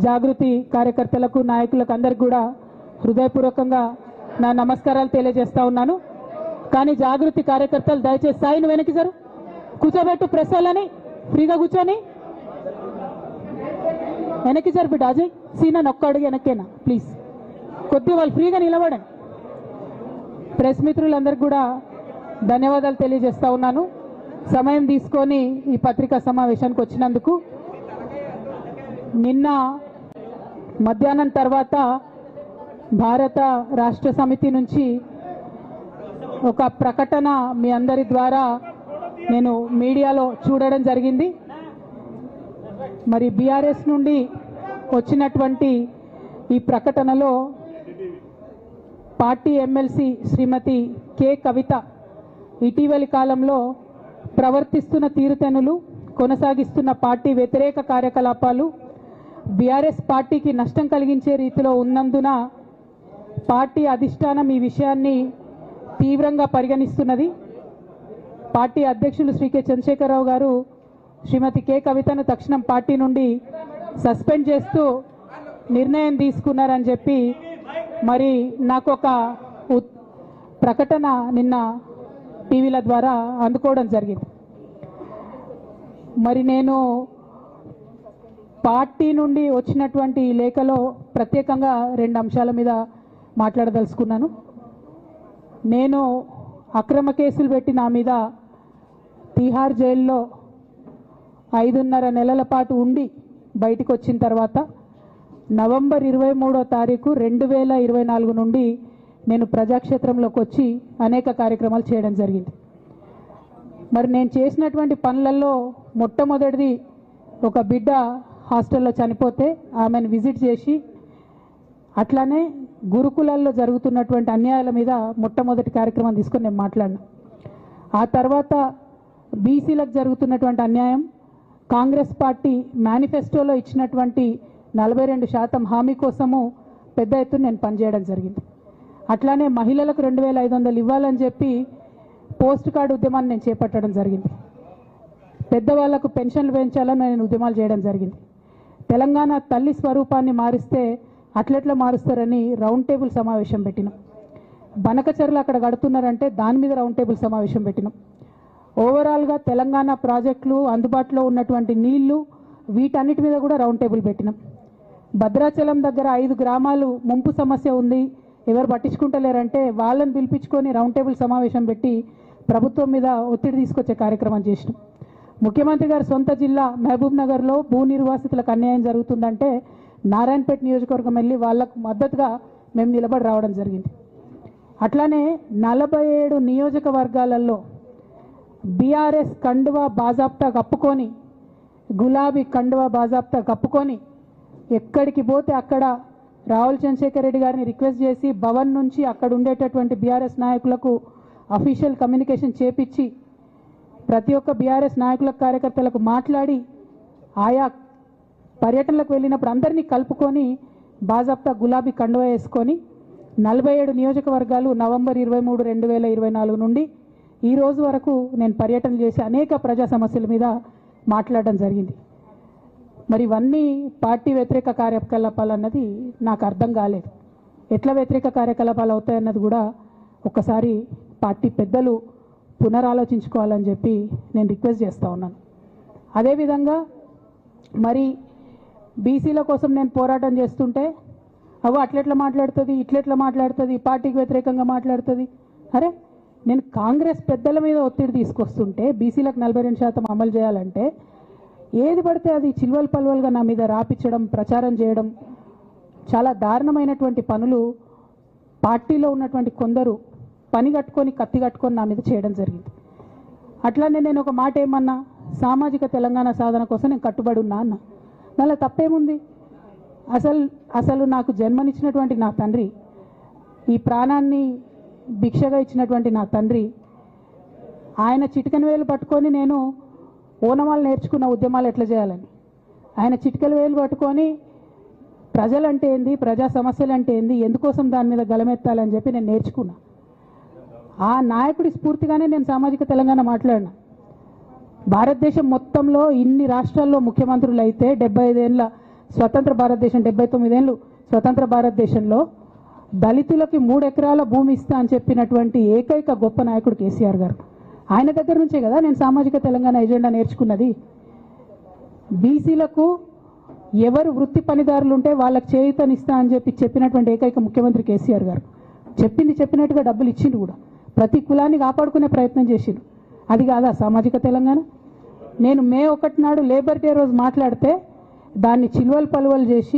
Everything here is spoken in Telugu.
జాగృతి కార్యకర్తలకు నాయకులకు అందరికీ కూడా హృదయపూర్వకంగా నా నమస్కారాలు తెలియజేస్తా ఉన్నాను. కానీ జాగృతి కార్యకర్తలు దయచేసి సాయిని వెనక్కి జరు కూర్చోబెట్టు, ప్రెస్ వాళ్ళని ఫ్రీగా కూర్చొని వెనక్కి జరు బిడ్డ. అజయ్ సీనా ఒక్క అడుగు వెనక్కేనా ప్లీజ్, కొద్దిగా వాళ్ళు ఫ్రీగా నిలబడండి. ప్రెస్ మిత్రులందరికీ కూడా ధన్యవాదాలు తెలియజేస్తా ఉన్నాను సమయం తీసుకొని ఈ పత్రికా సమావేశానికి వచ్చినందుకు. నిన్న మధ్యాహ్నం తర్వాత భారత రాష్ట్ర సమితి నుంచి ఒక ప్రకటన మీ అందరి ద్వారా నేను మీడియాలో చూడడం జరిగింది. మరి బీఆర్ఎస్ నుండి వచ్చినటువంటి ఈ ప్రకటనలో పార్టీ ఎమ్మెల్సీ శ్రీమతి కె కవిత ఇటీవలి కాలంలో ప్రవర్తిస్తున్న తీరుతెన్నులు, కొనసాగిస్తున్న పార్టీ వ్యతిరేక కార్యకలాపాలు బీఆర్ఎస్ పార్టీకి నష్టం కలిగించే రీతిలో ఉన్నందున పార్టీ అధిష్టానం ఈ విషయాన్ని తీవ్రంగా పరిగణిస్తున్నది. పార్టీ అధ్యక్షులు శ్రీ కె చంద్రశేఖరరావు గారు శ్రీమతి కె కవితను తక్షణం పార్టీ నుండి సస్పెండ్ చేస్తూ నిర్ణయం తీసుకున్నారని చెప్పి మరి నాకు ఒక ప్రకటన నిన్న టీవీల ద్వారా అందుకోవడం జరిగింది. మరి నేను పార్టీ నుండి వచ్చినటువంటి లేఖలో ప్రత్యేకంగా 2 అంశాల మీద మాట్లాడదలుచుకున్నాను. నేను అక్రమ కేసులు పెట్టి నా మీద తిహార్ జైల్లో 5.5 నెలల పాటు ఉండి బయటికి వచ్చిన తర్వాత నవంబర్ 23వ తారీఖు 2024 నుండి నేను ప్రజాక్షేత్రంలోకి వచ్చి అనేక కార్యక్రమాలు చేయడం జరిగింది. మరి నేను చేసినటువంటి పనులలో మొట్టమొదటిది ఒక బిడ్డ హాస్టల్లో చనిపోతే ఆమెను విజిట్ చేసి, అట్లానే గురుకులాల్లో జరుగుతున్నటువంటి అన్యాయాల మీద మొట్టమొదటి కార్యక్రమం తీసుకొని నేను మాట్లాడినా. ఆ తర్వాత బీసీలకు జరుగుతున్నటువంటి అన్యాయం, కాంగ్రెస్ పార్టీ మేనిఫెస్టోలో ఇచ్చినటువంటి 42% హామీ కోసము పెద్ద ఎత్తున నేను పనిచేయడం జరిగింది. అట్లానే మహిళలకు 2500 ఇవ్వాలని చెప్పి పోస్ట్ కార్డు ఉద్యమాన్ని నేను చేపట్టడం జరిగింది. పెద్దవాళ్లకు పెన్షన్లు పెంచాలని నేను ఉద్యమాలు చేయడం జరిగింది. తెలంగాణ తల్లి స్వరూపాన్ని మారిస్తే అట్లెట్లా మారుస్తారని రౌండ్ టేబుల్ సమావేశం పెట్టినాం. బనకచర్లు అక్కడ కడుతున్నారంటే దాని మీద రౌండ్ టేబుల్ సమావేశం పెట్టినాం. ఓవరాల్గా తెలంగాణ ప్రాజెక్టులు, అందుబాటులో ఉన్నటువంటి నీళ్లు, వీటన్నిటి మీద కూడా రౌండ్ టేబుల్ పెట్టినాం. భద్రాచలం దగ్గర 5 గ్రామాలు ముంపు సమస్య ఉంది, ఎవరు పట్టించుకుంటలేరంటే వాళ్ళని పిలిపించుకొని రౌండ్ టేబుల్ సమావేశం పెట్టి ప్రభుత్వం మీద ఒత్తిడి తీసుకొచ్చే కార్యక్రమం చేసినాం. ముఖ్యమంత్రి గారి సొంత జిల్లా మహబూబ్ నగర్లో భూ నిర్వాసితులకు అన్యాయం జరుగుతుందంటే నారాయణపేట నియోజకవర్గం వెళ్ళి వాళ్లకు మద్దతుగా మేము నిలబడి రావడం జరిగింది. అట్లానే 47 నియోజకవర్గాలలో బీఆర్ఎస్ కండువా బాజాప్తా కప్పుకొని, గులాబీ కండువా బాజాప్తా కప్పుకొని ఎక్కడికి పోతే అక్కడ రావుల చంద్రశేఖర్ రెడ్డి గారిని రిక్వెస్ట్ చేసి భవన్ నుంచి అక్కడ ఉండేటటువంటి బీఆర్ఎస్ నాయకులకు అఫీషియల్ కమ్యూనికేషన్ చేపించి ప్రతి ఒక్క బీఆర్ఎస్ నాయకులకు, కార్యకర్తలకు మాట్లాడి ఆయా పర్యటనలకు వెళ్ళినప్పుడు అందరినీ కలుపుకొని బాజాప్తా గులాబీ కండువా వేసుకొని 47 నియోజకవర్గాలు నవంబర్ 23, 2024 నుండి ఈ రోజు వరకు నేను పర్యటన చేసి అనేక ప్రజా సమస్యల మీద మాట్లాడడం జరిగింది. మరి ఇవన్నీ పార్టీ వ్యతిరేక కార్యకలాపాలు అన్నది నాకు అర్థం కాలేదు. ఎట్లా వ్యతిరేక కార్యకలాపాలు అవుతాయన్నది కూడా ఒకసారి పార్టీ పెద్దలు పునరాలోచించుకోవాలని చెప్పి నేను రిక్వెస్ట్ చేస్తూ ఉన్నాను. అదేవిధంగా మరి బీసీల కోసం నేను పోరాటం చేస్తుంటే అట్లెట్లా మాట్లాడుతుంది, ఇట్లెట్లా మాట్లాడుతుంది, పార్టీకి వ్యతిరేకంగా మాట్లాడుతుంది. అరే, నేను కాంగ్రెస్ పెద్దల మీద ఒత్తిడి తీసుకొస్తుంటే బీసీలకు 42% అమలు చేయాలంటే ఏది పడితే అది చిల్వల్ పల్వల్గా నా మీద రాపించడం, ప్రచారం చేయడం, చాలా దారుణమైనటువంటి పనులు పార్టీలో ఉన్నటువంటి కొందరు పని కట్టుకొని, కత్తి కట్టుకొని నా మీద చేయడం జరిగింది. అట్లానే నేను ఒక మాట ఏమన్నా, సామాజిక తెలంగాణ సాధన కోసం నేను కట్టుబడి ఉన్నా అన్న. దానిలో తప్పేముంది? అసలు నాకు జన్మనిచ్చినటువంటి నా తండ్రి, ఈ ప్రాణాన్ని భిక్షగా ఇచ్చినటువంటి నా తండ్రి, ఆయన చిటికెన వేలు పట్టుకొని నేను ఓనమాలు నేర్చుకున్న ఉద్యమాలు ఎట్లా చేయాలని, ఆయన చిటికెల వేలు పట్టుకొని ప్రజలంటే ఏంది, ప్రజా సమస్యలు అంటే ఏంది, ఎందుకోసం దాని మీద గలమెత్తాలని చెప్పి నేను నేర్చుకున్నా. ఆ నాయకుడి స్ఫూర్తిగానే నేను సామాజిక తెలంగాణ మాట్లాడినా. భారతదేశం మొత్తంలో ఇన్ని రాష్ట్రాల్లో ముఖ్యమంత్రులు అయితే 75 ఏళ్ళ స్వతంత్ర భారతదేశం 79 ఏళ్ళు స్వతంత్ర భారతదేశంలో దళితులకి 3 ఎకరాల భూమి ఇస్తా అని చెప్పినటువంటి ఏకైక గొప్ప నాయకుడు కేసీఆర్ గారు. ఆయన దగ్గర నుంచే కదా నేను సామాజిక తెలంగాణ ఎజెండా నేర్చుకున్నది. బీసీలకు ఎవరు వృత్తి పనిదారులు ఉంటే వాళ్ళకి చేయూతనిస్తా అని చెప్పినటువంటి ఏకైక ముఖ్యమంత్రి కేసీఆర్ గారు. చెప్పినట్టుగా డబ్బులు ఇచ్చిండు కూడా. ప్రతి కులాన్ని కాపాడుకునే ప్రయత్నం చేసిండు. అది కాదా సామాజిక తెలంగాణ? నేను మే 1 నాడు లేబర్ డే రోజు మాట్లాడితే దాన్ని చిలువలు పలువలు చేసి